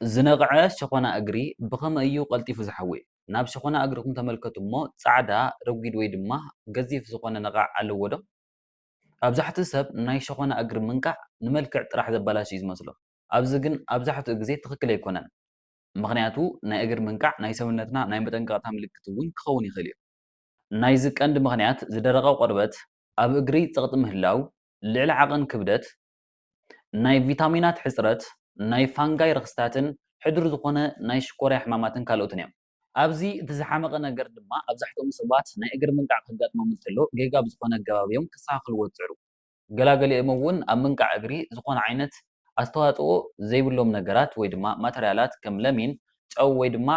ዝነቕዐ ሸኾና እግሪ ብኸመይ እዩ ቀልጢፉ ዝሓዊ? ናብ ሸኾና እግርኩም ተመልከቱ እሞ ጻዕዳ ረጒድ ወይ ድማ ገዚፍ ዝኾነ ነቓዕ ኣለዎ ዶ? ኣብዛሕትኡ ሰብ ናይ ሸኾና እግሪ ምንቃዕ ንመልክዕ ጥራሕ ዘበላሽ እዩ ዝመስሎ። ኣብዚ ግን ኣብዛሕትኡ ግዜ ትኽክል ኣይኮነን። ምኽንያቱ ናይ እግሪ ምንቃዕ ናይ ሰውነትና ናይ መጠንቀቕታ ምልክት እውን ክኸውን ይኽእል እዩ። ናይዚ ቀንዲ ምኽንያት ዝደረቐ ቆርበት፣ ኣብ እግሪ ፀቕጢ ምህላው፣ ልዕሊ ዓቐን ክብደት፣ ናይ ቪታሚናት ሕፅረት፣ ናይ ፋንጋይ ርክስታትን ሕዱር ዝኾነ ናይ ሽኮርያ ሕማማትን ካልኦትን እዮም። ኣብዚ እቲ ዝሓመቐ ነገር ድማ ኣብዛሕትኦም ሰባት ናይ እግሪ ምንቃዕ ከጋጥሞም እንተሎ ጌጋ ብዝኾነ ኣገባብ እዮም ክስተኻኸልዎ ዝፅዕሩ። ገላገሊኦም እውን ኣብ ምንቃዕ እግሪ ዝኾነ ዓይነት ኣስተዋፅኦ ዘይብሎም ነገራት ወይ ድማ ማተርያላት ከም ለሚን፣ ጨው ወይ ድማ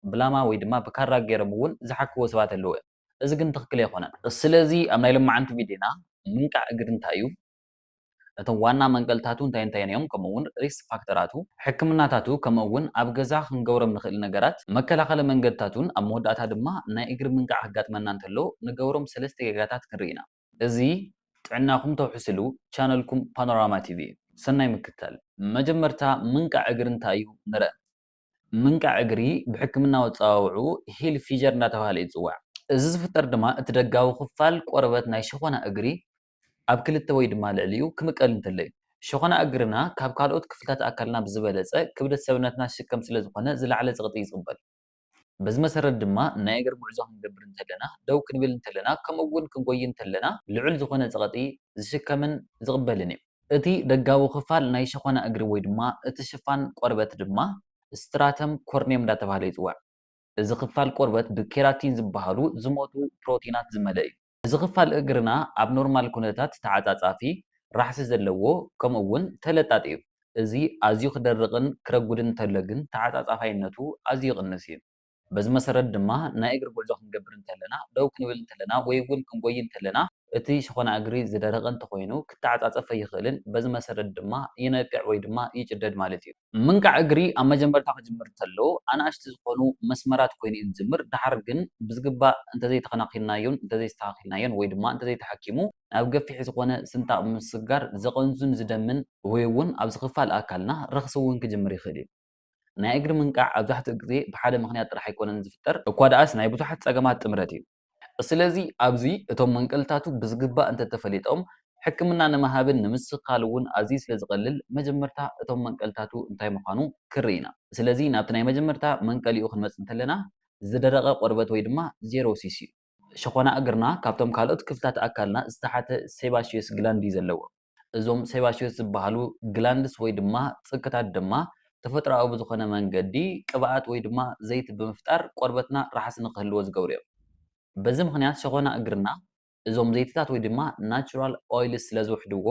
ብላማ ወይ ድማ ብካራ ገይሮም እውን ዝሓክዎ ሰባት ኣለዉ እዮም። እዚ ግን ትኽክል ኣይኮነን። ስለዚ ኣብ ናይ ሎማዓንቲ ቪድዮና ምንቃዕ እግሪ እንታይ እዩ፣ እቶም ዋና መንቀልታቱ እንታይ እንታይን እዮም፣ ከምኡውን ሪስክ ፋክተራቱ፣ ሕክምናታቱ፣ ከምኡውን ኣብ ገዛ ክንገብሮም ንኽእል ነገራት፣ መከላኸሊ መንገድታቱን ኣብ መወዳእታ ድማ ናይ እግሪ ምንቃዕ ክጋጥመና እንተሎ ንገብሮም 3 ጌጋታት ክንርኢ ኢና። እዚ ጥዕናኹም ተውሕስሉ ቻነልኩም ፓኖራማ ቲቪ እዩ። ሰናይ ምክትታል። መጀመርታ ምንቃዕ እግሪ እንታይ እዩ ንርአ። ምንቃዕ እግሪ ብሕክምናዊ ኣፀዋውዑ ሂል ፊጀር እናተባህለ ይፅዋዕ። እዚ ዝፍጠር ድማ እቲ ደጋዊ ክፋል ቆርበት ናይ ሸኾና እግሪ ኣብ ክልተ ወይ ድማ ልዕሊኡ ክምቀል እንተሎ እዩ። ሸኾና እግርና ካብ ካልኦት ክፍልታት ኣካልና ብዝበለፀ ክብደት ሰውነትና ዝሽከም ስለ ዝኾነ ዝለዓለ ፀቕጢ ይፅበል። በዚ መሰረት ድማ ናይ እግሪ ጉዕዞ ክንገብር እንተለና፣ ደው ክንብል እንተለና፣ ከምኡውን ክንጎይ እንተለና ልዑል ዝኾነ ፀቕጢ ዝሽከምን ዝቕበልን እዩ። እቲ ደጋዊ ክፋል ናይ ሸኾና እግሪ ወይ ድማ እቲ ሽፋን ቆርበት ድማ ስትራተም ኮርኒየም እንዳተባሃለ ይፅዋዕ። እዚ ክፋል ቆርበት ብኬራቲን ዝበሃሉ ዝሞቱ ፕሮቲናት ዝመልአ እዩ። እዚ ክፋል እግርና ኣብ ኖርማል ኩነታት ተዓፃፃፊ ራሕሲ ዘለዎ ከምኡውን ተለጣጢ እዩ። እዚ ኣዝዩ ክደርቕን ክረጉድን እንተሎ ግን ተዓፃፃፋይነቱ ኣዝዩ ይቕንስ እዩ። በዚ መሰረት ድማ ናይ እግሪ ጉዕዞ ክንገብር እንተለና፣ ደው ክንብል እንተለና ወይ እውን ክንጎይ እንተለና እቲ ሸኾና እግሪ ዝደረቐ እንተኮይኑ ክተዓፃፀፍ ኣይኽእልን። በዚ መሰረት ድማ ይነቅዕ ወይ ድማ ይጭደድ ማለት እዩ። ምንቃዕ እግሪ ኣብ መጀመርታ ክጅምር እንተሎ ኣናእሽቲ ዝኾኑ መስመራት ኮይኑ እዩ ዝጅምር። ድሓር ግን ብዝግባእ እንተዘይተኸናኺናዮን እንተዘይስተኻኺልናዮን ወይ ድማ እንተዘይተሓኪሙ ናብ ገፊሕ ዝኾነ ስንጣቕ ምስጋር ዘቐንዙን ዝደምን ወይ እውን ኣብ ዝኽፋል ኣካልና ረኽሲ እውን ክጅምር ይኽእል እዩ። ናይ እግሪ ምንቃዕ ኣብዛሕትኡ ግዜ ብሓደ ምኽንያት ጥራሕ ኣይኮነን ዝፍጠር፣ እኳ ደኣስ ናይ ብዙሓት ፀገማት ጥምረት እዩ። ስለዚ ኣብዚ እቶም መንቀልታቱ ብዝግባእ እንተተፈሊጦም ሕክምና ንምሃብን ንምስኻል እውን ኣዝዩ ስለ ዝቐልል መጀመርታ እቶም መንቀልታቱ እንታይ ምዃኑ ክርኢ ኢና። ስለዚ ናብቲ ናይ መጀመርታ መንቀሊኡ ክንመፅእ እንተለና ዝደረቐ ቆርበት ወይ ድማ ዜሮሲስ እዩ። ሸኾና እግርና ካብቶም ካልኦት ክፍልታት ኣካልና ዝተሓተ ሴባሽየስ ግላንድ እዩ ዘለዎ። እዞም ሴባሽየስ ዝበሃሉ ግላንድስ ወይ ድማ ፅግታት ድማ ተፈጥሮኣዊ ብዝኾነ መንገዲ ቅብኣት ወይ ድማ ዘይቲ ብምፍጣር ቆርበትና ራሕሲ ንክህልዎ ዝገብሩ እዮም። በዚ ምኽንያት ሸኾና እግርና እዞም ዘይትታት ወይ ድማ ናቹራል ኦይልስ ስለ ዝውሕድዎ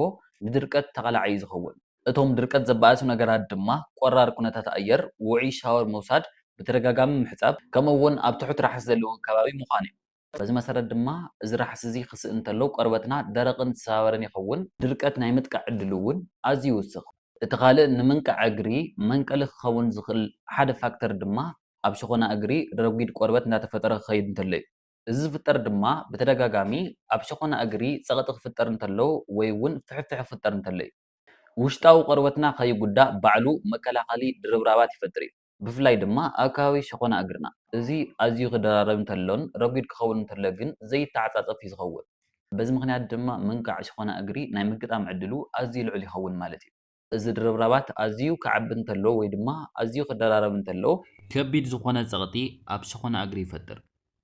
ንድርቀት ተቓላዒ እዩ ዝኸውን። እቶም ድርቀት ዘባኣሱ ነገራት ድማ ቆራር ኩነታት ኣየር፣ ውዑይ ሻወር ምውሳድ፣ ብተደጋጋሚ ምሕፃብ፣ ከምኡውን ኣብ ትሑት ራሕሲ ዘለዎ ከባቢ ምዃን እዩ። በዚ መሰረት ድማ እዚ ራሕሲ እዚ ክስእ እንተሎ ቆርበትና ደረቕን ዝተሰባበረን ይኸውን። ድርቀት ናይ ምጥቃዕ ዕድሉ እውን ኣዝዩ ይውስኽ። እቲ ካልእ ንምንቃዕ እግሪ መንቀሊ ክኸውን ዝኽእል ሓደ ፋክተር ድማ ኣብ ሸኾና እግሪ ረጒድ ቆርበት እንዳተፈጠረ ክኸይድ እንተሎ እዩ። እዚ ዝፍጠር ድማ ብተደጋጋሚ ኣብ ሸኾና እግሪ ፀቕጢ ክፍጠር እንተሎ ወይ እውን ፍሕፍሕ ክፍጠር እንተሎ እዩ። ውሽጣዊ ቆርበትና ከይጉዳእ ባዕሉ መከላኸሊ ድርብራባት ይፈጥር እዩ። ብፍላይ ድማ ኣብ ከባቢ ሸኾና እግርና እዚ ኣዝዩ ክደራረብ እንተሎን ረጒድ ክኸውን እንተሎ ግን ዘይተዓፃፀፍ እዩ ዝኸውን። በዚ ምኽንያት ድማ ምንቃዕ ሸኾና እግሪ ናይ ምግጣም ዕድሉ ኣዝዩ ልዑል ይኸውን ማለት እዩ። እዚ ድርብራባት ኣዝዩ ክዓቢ እንተሎ ወይ ድማ ኣዝዩ ክደራረብ እንተሎ ከቢድ ዝኾነ ፀቕጢ ኣብ ሸኾና እግሪ ይፈጥር።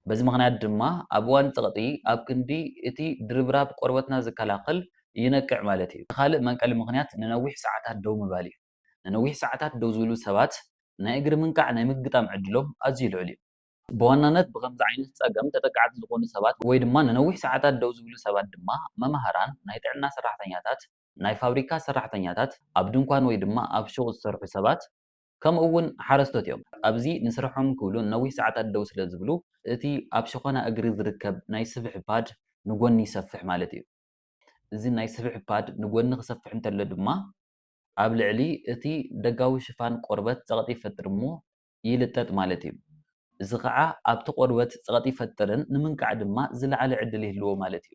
በዚ ምኽንያት ድማ ኣብ እዋን ፀቕጢ ኣብ ክንዲ እቲ ድርብራብ ቆርበትና ዝከላኸል ይነቅዕ ማለት እዩ። ካልእ መንቀሊ ምኽንያት ንነዊሕ ሰዓታት ደው ምባል እዩ። ንነዊሕ ሰዓታት ደው ዝብሉ ሰባት ናይ እግሪ ምንቃዕ ናይ ምግጣም ዕድሎም ኣዝዩ ልዑል እዩ። ብዋናነት ብከምዚ ዓይነት ፀገም ተጠቃዕቲ ዝኾኑ ሰባት ወይ ድማ ንነዊሕ ሰዓታት ደው ዝብሉ ሰባት ድማ መምሃራን፣ ናይ ጥዕና ሰራሕተኛታት፣ ናይ ፋብሪካ ሰራሕተኛታት፣ ኣብ ድንኳን ወይ ድማ ኣብ ሹቕ ዝሰርሑ ሰባት ከምኡ እውን ሓረስቶት እዮም። ኣብዚ ንስርሖም ክብሉ ነዊሕ ሰዓታት ደው ስለ ዝብሉ እቲ ኣብ ሸኾና እግሪ ዝርከብ ናይ ስብሒ ፓድ ንጎኒ ይሰፍሕ ማለት እዩ። እዚ ናይ ስብሒ ፓድ ንጎኒ ክሰፍሕ እንተሎ ድማ ኣብ ልዕሊ እቲ ደጋዊ ሽፋን ቆርበት ፀቕጢ ይፈጥር እሞ ይልጠጥ ማለት እዩ። እዚ ከዓ ኣብቲ ቆርበት ፀቕጢ ይፈጥርን ንምንቃዕ ድማ ዝለዓለ ዕድል ይህልዎ ማለት እዩ።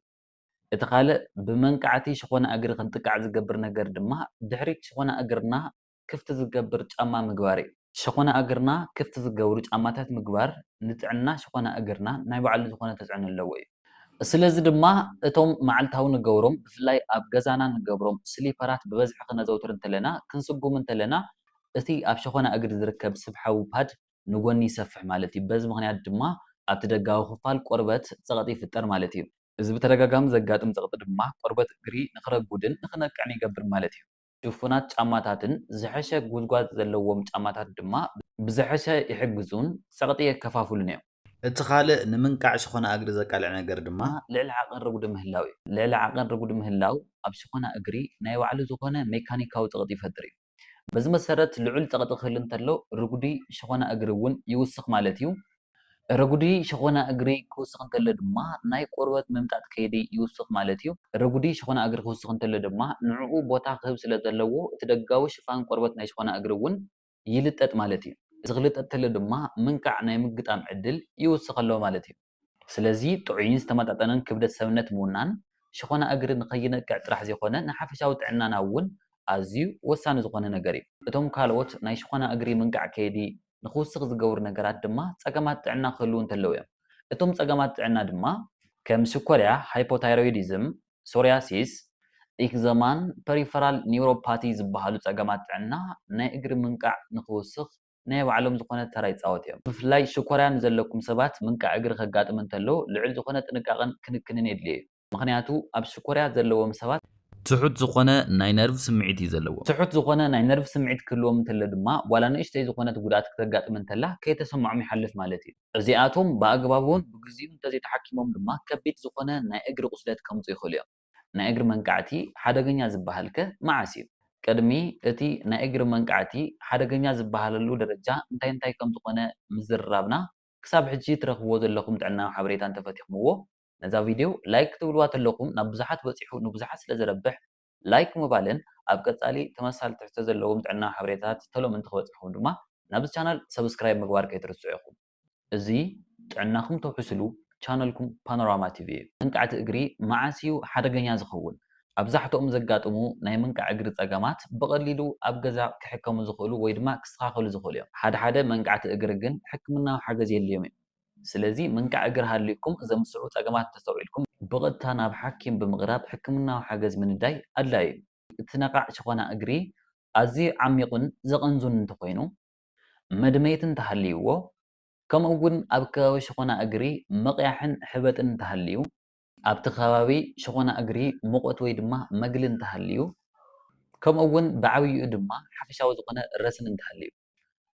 እቲ ካልእ ብመንቃዕቲ ሸኾና እግሪ ክንጥቃዕ ዝገብር ነገር ድማ ድሕሪት ሸኾና እግርና ክፍቲ ዝገብር ጫማ ምግባር እዩ ሸኾና እግርና ክፍቲ ዝገብሩ ጫማታት ምግባር ንጥዕና ሸኾና እግርና ናይ ባዕሉ ዝኾነ ተፅዕኖ ኣለዎ እዩ ስለዚ ድማ እቶም መዓልታዊ ንገብሮም ብፍላይ ኣብ ገዛና ንገብሮም ስሊፐራት ብበዝሒ ክነዘውትር እንተለና ክንስጉም እንተለና እቲ ኣብ ሸኾና እግሪ ዝርከብ ስብሓዊ ፓድ ንጎኒ ይሰፍሕ ማለት እዩ በዚ ምክንያት ድማ ኣብቲ ደጋዊ ክፋል ቆርበት ፀቕጢ ይፍጠር ማለት እዩ እዚ ብተደጋጋሚ ዘጋጥም ፀቕጢ ድማ ቆርበት እግሪ ንክረጉድን ንክነቅዕን ይገብር ማለት እዩ ሽፉናት ጫማታትን ዝሐሸ ጉዝጓዝ ዘለዎም ጫማታት ድማ ብዝሐሸ ይሕግዙን ፀቕጢ የከፋፍሉን እዮም እቲ ካልእ ንምንቃዕ ሸኾና እግሪ ዘቃልዕ ነገር ድማ ልዕሊ ዓቐን ርጉዲ ምህላው እዩ ልዕሊ ዓቐን ርጉዲ ምህላው ኣብ ሸኾና እግሪ ናይ ባዕሉ ዝኾነ ሜካኒካዊ ፀቕጢ ይፈጥር እዩ በዚ መሰረት ልዑል ፀቕጢ ክህሉ እንተሎ ርጉዲ ሸኾና እግሪ እውን ይውስኽ ማለት እዩ ረጉዲ ሸኾና እግሪ ክውስኽ እንተሎ ድማ ናይ ቆርበት ምምጣጥ ከይዲ ይውስኽ ማለት እዩ ረጉዲ ሸኾና እግሪ ክውስኽ እንተሎ ድማ ንዕኡ ቦታ ክህብ ስለ ዘለዎ እቲ ደጋዊ ሽፋን ቆርበት ናይ ሸኾና እግሪ እውን ይልጠጥ ማለት እዩ እዚ ክልጠጥ እንተሎ ድማ ምንቃዕ ናይ ምግጣም ዕድል ይውስኽ ኣሎ ማለት እዩ ስለዚ ጥዑይን ዝተመጣጠነን ክብደት ሰብነት ምውናን ሸኾና እግሪ ንኸይነቅዕ ጥራሕ ዘይኮነ ንሓፈሻዊ ጥዕናና እውን ኣዝዩ ወሳኒ ዝኾነ ነገር እዩ እቶም ካልኦት ናይ ሸኾና እግሪ ምንቃዕ ከይዲ ንክውስኽ ዝገብሩ ነገራት ድማ ፀገማት ጥዕና ክህልው እንተለው እዮም እቶም ፀገማት ጥዕና ድማ ከም ሽኮርያ ሃይፖታይሮይዲዝም ሶርያሲስ ኤክዘማን ፐሪፈራል ኒውሮፓቲ ዝበሃሉ ፀገማት ጥዕና ናይ እግሪ ምንቃዕ ንክውስኽ ናይ ባዕሎም ዝኾነ ተራ ይፃወት እዮም ብፍላይ ሽኮርያ ንዘለኩም ሰባት ምንቃዕ እግሪ ከጋጥም እንተሎ ልዑል ዝኾነ ጥንቃቐን ክንክንን የድልዮ እዩ ምክንያቱ ኣብ ሽኮርያ ዘለዎም ሰባት ትሑት ዝኾነ ናይ ነርቭ ስምዒት እዩ ዘለዎ ትሑት ዝኾነ ናይ ነርቭ ስምዒት ክህልዎም እንተሎ ድማ ዋላ ንእሽተይ ዝኾነት ጉድኣት ክተጋጥም እንተላ ከይተሰምዖም ይሓልፍ ማለት እዩ እዚኣቶም ብኣግባቡን ብግዚኡ እንተዘይተሓኪሞም ድማ ከቢድ ዝኾነ ናይ እግሪ ቁስለት ከምፁ ይኽእሉ እዮም ናይ እግሪ መንቃዕቲ ሓደገኛ ዝበሃል ከ መዓስ እዩ ቅድሚ እቲ ናይ እግሪ መንቃዕቲ ሓደገኛ ዝበሃለሉ ደረጃ እንታይ ከም ዝኾነ ምዝርራብና ክሳብ ሕጂ ትረኽብዎ ዘለኹም ጥዕናዊ ሓበሬታ እንተፈቲኹምዎ ነዛ ቪድዮ ላይክ ክትብልዋ ተለኹም ናብ ብዙሓት በፂሑ ንብዙሓት ስለ ዘረብሕ ላይክ ምባልን ኣብ ቀፃሊ ተመሳሳሊ ትሕዝቶ ዘለዎም ጥዕናዊ ሓበሬታታት ተሎም እንትክበፅሑም ድማ ናብዚ ቻናል ሰብስክራይብ ምግባር ከይትርስዑ ኢኹም እዚ ጥዕናኹም ተውሕስሉ ቻነልኩም ፓኖራማ ቲቪ እዩ መንቃዕቲ እግሪ መዓስ እዩ ሓደገኛ ዝኸውን ኣብዛሕትኦም ዘጋጥሙ ናይ ምንቃዕ እግሪ ፀገማት ብቐሊሉ ኣብ ገዛ ክሕከሙ ዝኽእሉ ወይ ድማ ክስተኻኸሉ ዝኽእሉ እዮም ሓደ መንቃዕቲ እግሪ ግን ሕክምናዊ ሓገዝ የድልዮም እዮም ስለዚ ምንቃዕ እግሪ ሃልይኩም ዘምስዑ ፀገማት ተስተውዒልኩም ብቐጥታ ናብ ሓኪም ብምቕራብ ሕክምናዊ ሓገዝ ምንዳይ ኣድላይ እዩ እቲ ነቓዕ ሸኾና እግሪ ኣዝዩ ዓሚቕን ዘቐንዙን እንተኮይኑ መድመይቲ እንተሃልይዎ ከምኡ እውን ኣብ ከባቢ ሸኾና እግሪ መቕያሕን ሕበጥን እንተሃልዩ ኣብቲ ከባቢ ሸኾና እግሪ ሙቐት ወይ ድማ መግሊ እንተሃልዩ ከምኡ እውን ብዓብይኡ ድማ ሓፈሻዊ ዝኾነ ረስን እንተሃልዩ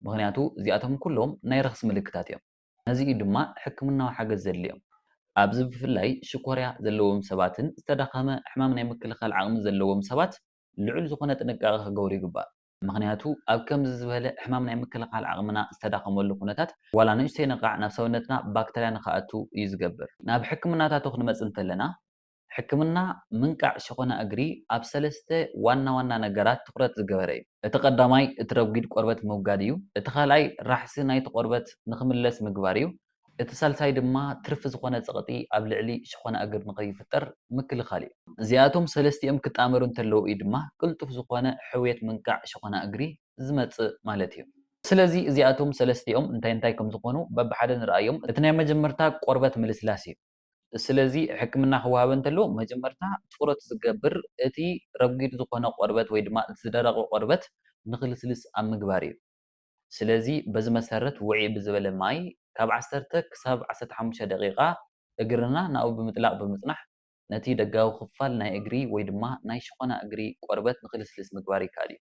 ምክንያቱ እዚኣቶም ኩሎም ናይ ረክሲ ምልክታት እዮም ነዚኡ ድማ ሕክምናዊ ሓገዝ ዘድልዮም ኣብዚ ብፍላይ ሽኮርያ ዘለዎም ሰባትን ዝተዳኸመ ሕማም ናይ ምክልኻል ዓቕሚ ዘለዎም ሰባት ልዑል ዝኾነ ጥንቃቐ ክገብሩ ይግባእ ምክንያቱ ኣብ ከምዚ ዝበለ ሕማም ናይ ምክልኻል ዓቕምና ዝተዳኸመሉ ኩነታት ዋላ ንእሽተይ ነቓዕ ናብ ሰውነትና ባክተርያ ንክኣቱ እዩ ዝገብር ናብ ሕክምናታቱ ክንመፅእ እንተለና ሕክምና ምንቃዕ ሸኾና እግሪ ኣብ ሰለስተ ዋና ነገራት ትኩረት ዝገበረ እዩ እቲ ቀዳማይ እቲ ረጒድ ቆርበት ምውጋድ እዩ እቲ ካልኣይ ራሕሲ ናይቲ ቆርበት ንክምለስ ምግባር እዩ እቲ ሳልሳይ ድማ ትርፊ ዝኾነ ፀቕጢ ኣብ ልዕሊ ሸኾና እግሪ ንከይፍጠር ምክልኻል እዩ እዚኣቶም ሰለስቲኦም ክጣመሩ እንተለዉ እዩ ድማ ቅልጡፍ ዝኾነ ሕውየት ምንቃዕ ሸኾና እግሪ ዝመፅእ ማለት እዩ ስለዚ እዚኣቶም ሰለስቲኦም እንታይ ከም ዝኾኑ በብሓደ ንርኣዮም እቲ ናይ መጀመርታ ቆርበት ምልስላስ እዩ ስለዚ ሕክምና ክወሃብ እንተሎ መጀመርታ ትኩረት ዝገብር እቲ ረጒድ ዝኾነ ቆርበት ወይ ድማ ዝደረቐ ቆርበት ንክልስልስ ኣብ ምግባር እዩ ስለዚ በዚ መሰረት ውዕይ ብዝበለ ማይ ካብ 10 ክሳብ 15 ደቂቓ እግርና ናብኡ ብምጥላቕ ብምፅናሕ ነቲ ደጋዊ ክፋል ናይ እግሪ ወይ ድማ ናይ ሸኾና እግሪ ቆርበት ንክልስልስ ምግባር ይከኣል እዩ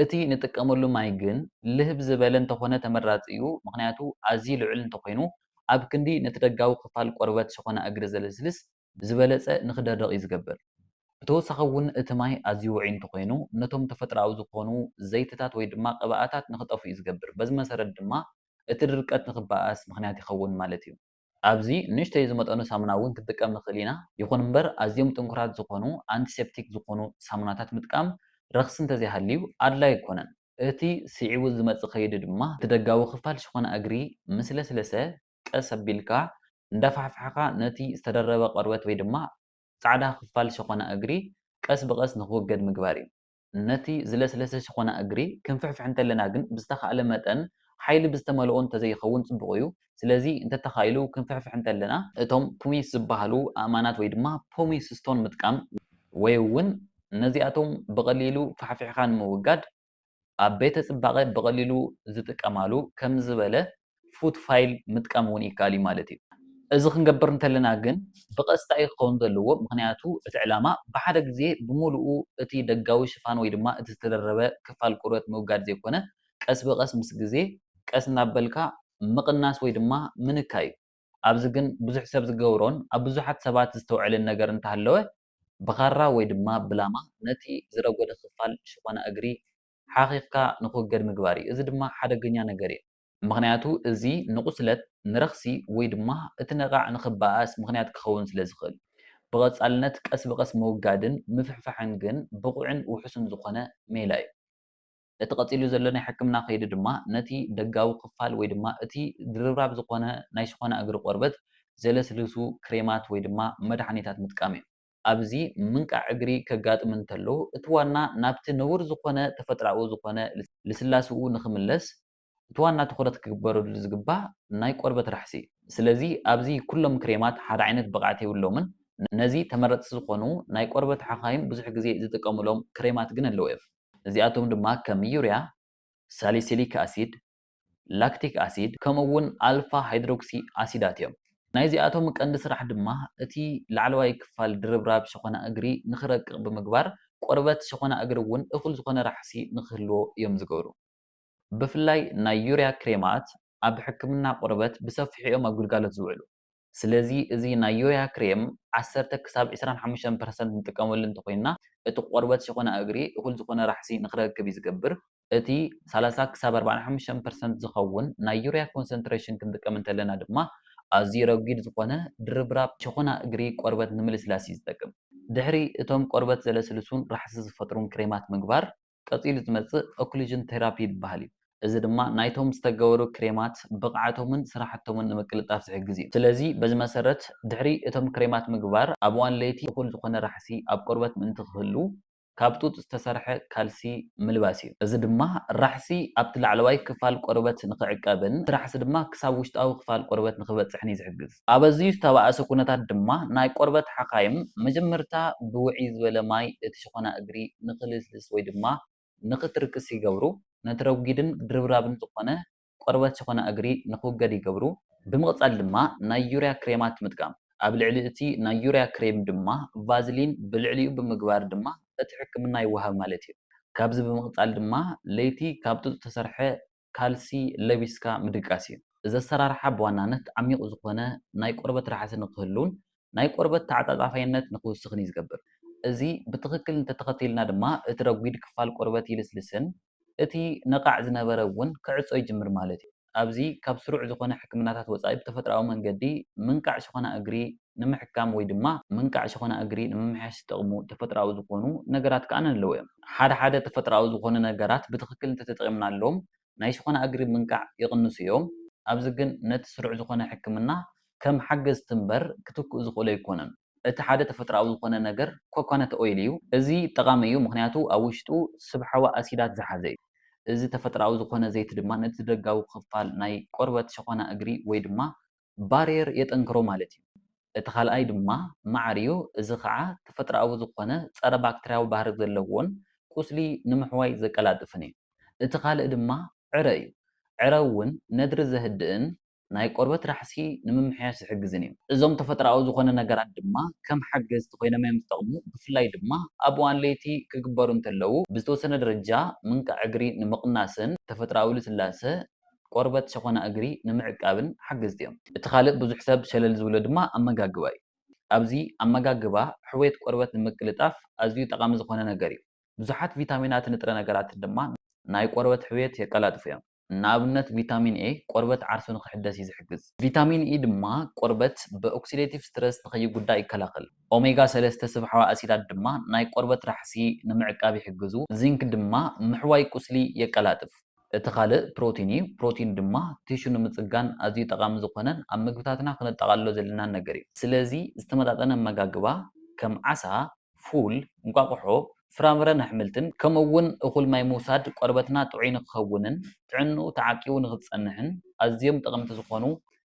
እቲ ንጥቀመሉ ማይ ግን ልህብ ዝበለ እንተኾነ ተመራፂ እዩ ምክንያቱ ኣዝዩ ልዑል እንተኮይኑ ኣብ ክንዲ ነቲ ደጋዊ ክፋል ቆርበት ሸኾና እግሪ ዘለስልስ ዝበለፀ ንክደርቕ እዩ ዝገብር ብተወሳኺ እውን እቲ ማይ ኣዝዩ ውዑይ እንተኮይኑ ነቶም ተፈጥራዊ ዝኾኑ ዘይትታት ወይ ድማ ቅብኣታት ንክጠፉ እዩ ዝገብር በዚ መሰረት ድማ እቲ ድርቀት ንክበኣስ ምክንያት ይኸውን ማለት እዩ ኣብዚ ንእሽተይ ዝመጠኑ ሳሙና እውን ክንጥቀም ንኽእል ኢና ይኹን እምበር ኣዝዮም ጥንኩራት ዝኾኑ አንቲሴፕቲክ ዝኾኑ ሳሙናታት ምጥቃም ረክሲ እንተዘይሃልዩ ኣድላይ ኣይኮነን እቲ ስዒቡ ዝመፅእ ከይዲ ድማ እቲ ደጋዊ ክፋል ሸኾና እግሪ ምስ ለስለሰ ቀስ ኣቢልካ እንዳፋሕፋሕካ ነቲ ዝተደረበ ቆርበት ወይ ድማ ፃዕዳ ክፋል ሸኾና እግሪ ቀስ ብቀስ ንክውገድ ምግባር እዩ ነቲ ዝለስለሰ ሸኾና እግሪ ክንፍሕፍሕ እንተለና ግን ብዝተኻእለ መጠን ሓይሊ ብዝተመልኦ እንተዘይኸውን ጽቡቕ እዩ። ስለዚ እንተተኻኢሉ ክንፍሕፍሕ እንተለና እቶም ፑሚስ ዝበሃሉ ኣእማናት ወይ ድማ ፖሚስ ስቶን ምጥቃም ወይ እውን ነዚኣቶም ብቐሊሉ ፋሕፊሕካ ንምውጋድ ኣብ ቤተ ጽባቐ ብቐሊሉ ዝጥቀማሉ ከም ዝበለ ፉት ፋይል ምጥቃም እውን ይከኣል እዩ ማለት እዩ። እዚ ክንገብር እንተለና ግን ብቐስታ እዩ ክኸውን ዘለዎ። ምክንያቱ እቲ ዕላማ ብሓደ ግዜ ብምሉኡ እቲ ደጋዊ ሽፋን ወይ ድማ እቲ ዝተደረበ ክፋል ቆርበት ምውጋድ ዘይኮነ ቀስ ብቐስ ምስ ግዜ ቀስ እናበልካ ምቕናስ ወይ ድማ ምንካይ እዩ። ኣብዚ ግን ብዙሕ ሰብ ዝገብሮን ኣብ ብዙሓት ሰባት ዝተውዕልን ነገር እንተሃለወ ብኻራ ወይ ድማ ብላማ ነቲ ዝረጎደ ክፋል ሸኾና እግሪ ሓኺፍካ ንክውገድ ምግባር እዩ። እዚ ድማ ሓደገኛ ነገር እዩ። ምክንያቱ እዚ ንቁስለት ንረኽሲ ወይ ድማ እቲ ነቓዕ ንኽበኣስ ምክንያት ክኸውን ስለ ዝኽእል ብቐጻልነት ቀስ ብቐስ ምውጋድን ምፍሕፋሕን ግን ብቑዕን ውሑስን ዝኾነ ሜላ እዩ። እቲ ቀፂሉ ዘሎ ናይ ሕክምና ከይዲ ድማ ነቲ ደጋዊ ክፋል ወይ ድማ እቲ ድርብራብ ዝኾነ ናይ ሸኾና እግሪ ቆርበት ዘለስልሱ ክሬማት ወይ ድማ መድሓኒታት ምጥቃም እዩ። ኣብዚ ምንቃዕ እግሪ ከጋጥም እንተሎ እቲ ዋና ናብቲ ንቡር ዝኾነ ተፈጥራዊ ዝኾነ ልስላስኡ ንኽምለስ እቲ ዋና ትኩረት ክግበረሉ ዝግባእ ናይ ቆርበት ራሕሲ እዩ። ስለዚ ኣብዚ ኩሎም ክሬማት ሓደ ዓይነት ብቕዓት የብሎምን። ነዚ ተመረፅቲ ዝኾኑ ናይ ቆርበት ሓኻይም ብዙሕ ግዜ ዝጥቀምሎም ክሬማት ግን ኣለዉ እዮም። እዚኣቶም ድማ ከም ዩርያ፣ ሳሊሲሊክ ኣሲድ፣ ላክቲክ ኣሲድ ከምኡ እውን ኣልፋ ሃይድሮክሲ ኣሲዳት እዮም። ናይዚኣቶም ቀንዲ ስራሕ ድማ እቲ ላዕለዋይ ክፋል ድርብራብ ሸኾና እግሪ ንኽረቅቕ ብምግባር ቆርበት ሸኾና እግሪ እውን እኹል ዝኾነ ራሕሲ ንክህልዎ እዮም ዝገብሩ። ብፍላይ ናይ ዩርያ ክሬማት ኣብ ሕክምና ቆርበት ብሰፊሑ እዮም ኣብ ግልጋሎት ዝውዕሉ። ስለዚ እዚ ናይ ዩርያ ክሬም 10 ክሳብ 25% ንጥቀመሉ እንተኮይንና እቲ ቆርበት ሸኾና እግሪ እኹል ዝኾነ ራሕሲ ንክረክብ እዩ ዝገብር። እቲ 30 ክሳብ 45% ዝኸውን ናይ ዩርያ ኮንሰንትሬሽን ክንጥቀም እንተለና ድማ ኣዝዩ ረጒድ ዝኾነ ድርብራብ ሸኾና እግሪ ቆርበት ንምልስላስ እዩ ዝጠቅም። ድሕሪ እቶም ቆርበት ዘለስልሱን ራሕሲ ዝፈጥሩን ክሬማት ምግባር ቀፂሉ ዝመፅእ ኦክሉዥን ቴራፒ ይበሃል እዩ። እዚ ድማ ናይቶም ዝተገበሩ ክሬማት ብቕዓቶምን ስራሕቶምን ንምቅልጣፍ ዝሕግዝ እዩ። ስለዚ በዚ መሰረት ድሕሪ እቶም ክሬማት ምግባር ኣብ እዋን ለይቲ እኹል ዝኾነ ራሕሲ ኣብ ቆርበት ምእንቲ ክህሉ ካብ ጡጥ ዝተሰርሐ ካልሲ ምልባስ እዩ። እዚ ድማ ራሕሲ ኣብቲ ላዕለዋይ ክፋል ቆርበት ንክዕቀብን ራሕሲ ድማ ክሳብ ውሽጣዊ ክፋል ቆርበት ንክበፅሕን እዩ ዝሕግዝ። ኣብ ኣዝዩ ዝተባእሰ ኩነታት ድማ ናይ ቆርበት ሓኻይም መጀመርታ ብውዕይ ዝበለ ማይ እቲ ሸኾና እግሪ ንክልስልስ ወይ ድማ ንክትርክስ ይገብሩ። ነቲ ረጒድን ድርብራብን ዝኾነ ቆርበት ሸኾና እግሪ ንክውገድ ይገብሩ። ብምቕፃል ድማ ናይ ዩርያ ክሬማት ምጥቃም ኣብ ልዕሊ እቲ ናይ ዩርያ ክሬም ድማ ቫዝሊን ብልዕሊኡ ብምግባር ድማ እቲ ሕክምና ይወሃብ ማለት እዩ። ካብዚ ብምቕፃል ድማ ለይቲ ካብ ጡጥ ዝተሰርሐ ካልሲ ለቢስካ ምድቃስ እዩ። እዚ ኣሰራርሓ ብዋናነት ዓሚቕ ዝኾነ ናይ ቆርበት ራሕሲ ንክህሉን ናይ ቆርበት ተዓፃፃፋይነት ንክውስኽን እዩ ዝገብር። እዚ ብትክክል እንተተኸቲልና ድማ እቲ ረጒድ ክፋል ቆርበት ይልስልስን እቲ ነቓዕ ዝነበረ እውን ክዕፆ ይጅምር ማለት እዩ። ኣብዚ ካብ ስሩዕ ዝኾነ ሕክምናታት ወፃኢ ብተፈጥራዊ መንገዲ ምንቃዕ ሸኾና እግሪ ንምሕካም ወይ ድማ ምንቃዕ ሸኾና እግሪ ንምምሕያሽ ዝጠቕሙ ተፈጥራዊ ዝኾኑ ነገራት ከኣነ ኣለዉ እዮም። ሓደ ሓደ ተፈጥራዊ ዝኾኑ ነገራት ብትክክል እንተተጠቒምናሎም ናይ ሸኾና እግሪ ምንቃዕ ይቕንሱ እዮም። ኣብዚ ግን ነቲ ስሩዕ ዝኾነ ሕክምና ከም ሓገዝቲ እምበር ክትክኡ ዝኽእሉ ኣይኮነን። እቲ ሓደ ተፈጥራዊ ዝኾነ ነገር ኮኮነት ኦይል እዩ። እዚ ጠቃሚ እዩ ምክንያቱ ኣብ ውሽጡ ስብሓዊ ኣሲዳት ዝሓዘ እዩ። እዚ ተፈጥራዊ ዝኾነ ዘይቲ ድማ ነቲ ደጋዊ ክፋል ናይ ቆርበት ሸኾና እግሪ ወይ ድማ ባርየር የጠንክሮ ማለት እዩ። እቲ ካልኣይ ድማ ማዓር እዩ። እዚ ከዓ ተፈጥራዊ ዝኾነ ፀረ ባክተርያዊ ባህሪ ዘለዎን ቁስሊ ንምሕዋይ ዘቀላጥፍን እዩ። እቲ ካልእ ድማ ዕረ እዩ። ዕረ እውን ነድሪ ዘህድእን ናይ ቆርበት ራሕሲ ንምምሕያሽ ዝሕግዝን እዩ። እዞም ተፈጥራዊ ዝኾነ ነገራት ድማ ከም ሓገዝቲ ኮይኖም እዮም ዝጠቕሙ። ብፍላይ ድማ ኣብ እዋን ለይቲ ክግበሩ እንተለዉ ብዝተወሰነ ደረጃ ምንቃዕ እግሪ ንምቕናስን ተፈጥራዊ ልስላሰ ቆርበት ሸኾና እግሪ ንምዕቃብን ሓገዝቲ እዮም። እቲ ካልእ ብዙሕ ሰብ ሸለል ዝብሎ ድማ ኣመጋግባ እዩ። ኣብዚ ኣመጋግባ ሕዌት ቆርበት ንምቅልጣፍ ኣዝዩ ጠቃሚ ዝኾነ ነገር እዩ። ብዙሓት ቪታሚናት ንጥረ ነገራትን ድማ ናይ ቆርበት ሕዌት የቀላጥፉ እዮም። ንኣብነት ቪታሚን ኤ ቆርበት ዓርሱ ንክሕደስ እዩ ዝሕግዝ። ቪታሚን ኢ ድማ ቆርበት ብኦክሲዴቲቭ ስትረስ ንከይጉዳእ ይከላኸል። ኦሜጋ 3 ስብሓዊ ኣሲዳት ድማ ናይ ቆርበት ራሕሲ ንምዕቃብ ይሕግዙ። ዚንክ ድማ ምሕዋይ ቁስሊ የቀላጥፍ። እቲ ካልእ ፕሮቲን እዩ። ፕሮቲን ድማ ቲሹ ንምፅጋን ኣዝዩ ጠቃሚ ዝኾነን ኣብ ምግብታትና ክነጠቃልሎ ዘለና ነገር እዩ። ስለዚ ዝተመጣጠነ ኣመጋግባ ከም ዓሳ፣ ፉል፣ እንቋቁሖ፣ ፍራምረን ኣሕምልትን ከምኡውን እኹል ማይ ምውሳድ ቆርበትና ጥዑይ ንክኸውንን ጥዕንኡ ተዓቂቡ ንክትጸንሕን ኣዝዮም ጠቐምቲ ዝኾኑ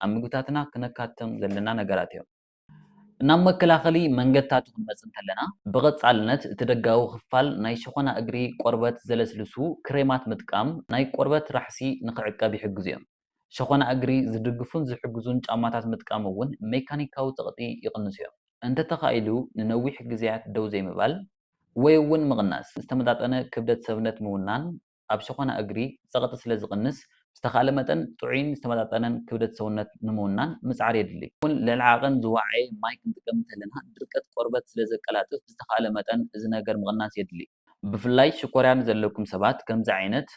ኣብ ምግብታትና ክነካትቶም ዘለና ነገራት እዮም። ናብ መከላኸሊ መንገድታት ክንመጽእ እንተለና ብቐጻልነት እቲ ደጋዊ ክፋል ናይ ሸኾና እግሪ ቆርበት ዘለስልሱ ክሬማት ምጥቃም ናይ ቆርበት ራሕሲ ንኽዕቀብ ይሕግዙ እዮም። ሸኾና እግሪ ዝድግፉን ዝሕግዙን ጫማታት ምጥቃም እውን ሜካኒካዊ ፀቕጢ ይቕንሱ እዮም። እንተተኻኢሉ ንነዊሕ ግዜያት ደው ዘይምባል ወይ እውን ምቕናስ ዝተመጣጠነ ክብደት ሰብነት ምውናን ኣብ ሸኾና እግሪ ፀቕጢ ስለ ዝቕንስ ዝተኻለ መጠን ጥዑይን ዝተመጣጠነን ክብደት ሰውነት ንምውናን ምፅዓር የድሊ። እውን ልዕሊ ዓቐን ዝዋዓየ ማይ ክንጥቀም እንተለና ድርቀት ቆርበት ስለ ዘቀላጥፍ ዝተኻለ መጠን እዚ ነገር ምቕናስ የድሊ። ብፍላይ ሽኮርያን ዘለኩም ሰባት ከምዚ ዓይነት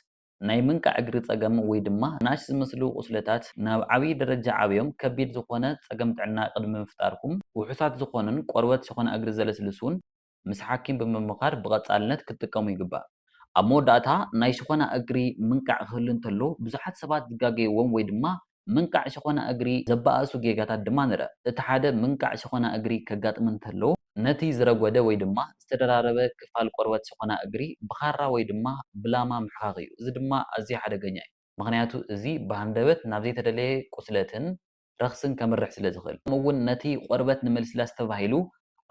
ናይ ምንቃዕ እግሪ ፀገም ወይ ድማ ንኣሽቱ ዝመስሉ ቁስለታት ናብ ዓብዪ ደረጃ ዓብዮም ከቢድ ዝኾነ ፀገም ጥዕና ቅድሚ ምፍጣርኩም ውሑሳት ዝኾኑን ቆርበት ሸኾና እግሪ ዘለስልሱን ምስ ሓኪም ብምምኻር ብቐጻልነት ክትጥቀሙ ይግባእ። ኣብ መወዳእታ ናይ ሸኾና እግሪ ምንቃዕ ክህሉ እንተሎ ብዙሓት ሰባት ዝጋገይዎም ወይ ድማ ምንቃዕ ሸኾና እግሪ ዘበኣሱ ጌጋታት ድማ ንርኢ። እቲ ሓደ ምንቃዕ ሸኾና እግሪ ከጋጥም እንተሎ ነቲ ዝረጎደ ወይ ድማ ዝተደራረበ ክፋል ቆርበት ሸኾና እግሪ ብኻራ ወይ ድማ ብላማ ምሕኻኽ እዩ። እዚ ድማ ኣዝዩ ሓደገኛ እዩ። ምክንያቱ እዚ ብሃንደበት ናብ ዘይተደለየ ቁስለትን ረኽስን ከመርሕ ስለ ዝኽእል ከምኡውን ነቲ ቆርበት ንምልስላስ ተባሂሉ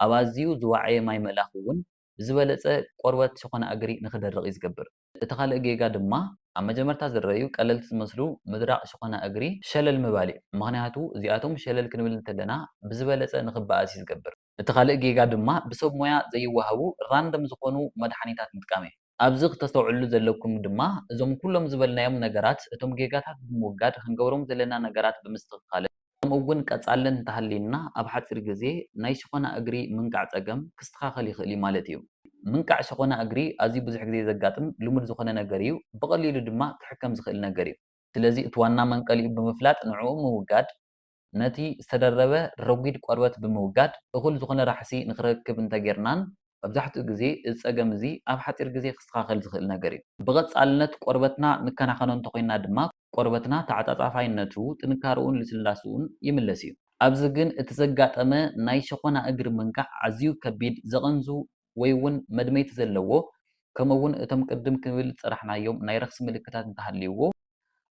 ኣብ ኣዝዩ ዝዋዓየ ማይ ምእላኽ እውን ዝበለፀ ቆርበት ሸኾና እግሪ ንክደርቕ እዩ ዝገብር። እቲ ካልእ ጌጋ ድማ ኣብ መጀመርታ ዝረአዩ ቀለልቲ ዝመስሉ ምድራቕ ሸኾና እግሪ ሸለል ምባል እዩ። ምክንያቱ እዚኣቶም ሸለል ክንብል እንተለና ብዝበለፀ ንክበኣስ እዩ ዝገብር። እቲ ካልእ ጌጋ ድማ ብሰብ ሞያ ዘይወሃቡ ራንደም ዝኾኑ መድሓኒታት ምጥቃም እዩ። ኣብዚ ክተስተውዕሉ ዘለኩም ድማ እዞም ኩሎም ዝበልናዮም ነገራት እቶም ጌጋታት ብምውጋድ ክንገብሮም ዘለና ነገራት ብምስትኽኻል ከምኡውን ቀጻልን እንተሃልየና ኣብ ሓፂር ግዜ ናይ ሸኾና እግሪ ምንቃዕ ፀገም ክስተኻኸል ይኽእል እዩ ማለት እዩ። ምንቃዕ ሸኾና እግሪ ኣዝዩ ብዙሕ ግዜ ዘጋጥም ልሙድ ዝኾነ ነገር እዩ። ብቐሊሉ ድማ ክሕከም ዝኽእል ነገር እዩ። ስለዚ እቲ ዋና መንቀሊኡ ብምፍላጥ ንዕኡ ምውጋድ ነቲ ዝተደረበ ረጒድ ቆርበት ብምውጋድ እኹል ዝኾነ ራሕሲ ንክረክብ እንተጌርናን መብዛሕትኡ ግዜ እዚ ፀገም እዚ ኣብ ሓፂር ግዜ ክስተኻኸል ዝኽእል ነገር እዩ። ብቐጻልነት ቆርበትና ንከናኸኖ እንተኮይንና ድማ ቆርበትና ተዓፃፃፋይነቱ ጥንካርኡን ልስላስኡን ይምለስ እዩ። ኣብዚ ግን እቲ ዘጋጠመ ናይ ሸኾና እግሪ ምንቃዕ ኣዝዩ ከቢድ ዘቐንዙ ወይ እውን መድመይቲ ዘለዎ ከምኡውን እቶም ቅድም ክንብል ዝፀራሕናዮም ናይ ረኽሲ ምልክታት እንተሃልይዎ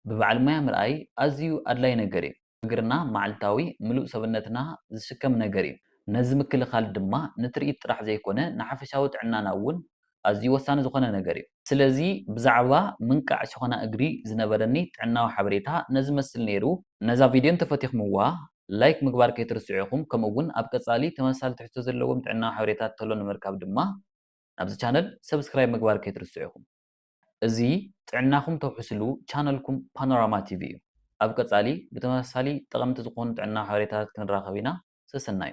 ብበዓል ሞያ ምርኣይ ኣዝዩ ኣድላይ ነገር እዩ። እግርና መዓልታዊ ምሉእ ሰብነትና ዝሽከም ነገር እዩ። ነዚ ምክልኻል ድማ ንትርኢት ጥራሕ ዘይኮነ ንሓፈሻዊ ጥዕናና እውን ኣዝዩ ወሳኒ ዝኾነ ነገር እዩ። ስለዚ ብዛዕባ ምንቃዕ ሸኾና እግሪ ዝነበረኒ ጥዕናዊ ሓበሬታ ነዚ መስል ነይሩ። ነዛ ቪድዮ እንተፈቲኹምዋ ላይክ ምግባር ከይትርስዑ ኢኹም። ከምኡውን ኣብ ቀጻሊ ተመሳሳሊ ትሕዝቶ ዘለዎም ጥዕናዊ ሓበሬታት ተሎ ንምርካብ ድማ ናብዚ ቻነል ሰብስክራይብ ምግባር ከይትርስዑ ኢኹም። እዚ ጥዕናኹም ተውሕስሉ ቻነልኩም ፓኖራማ ቲቪ እዩ። ኣብ ቀጻሊ ብተመሳሳሊ ጠቐምቲ ዝኾኑ ጥዕናዊ ሓበሬታታት ክንራኸብ ኢና። ሰሰናዩ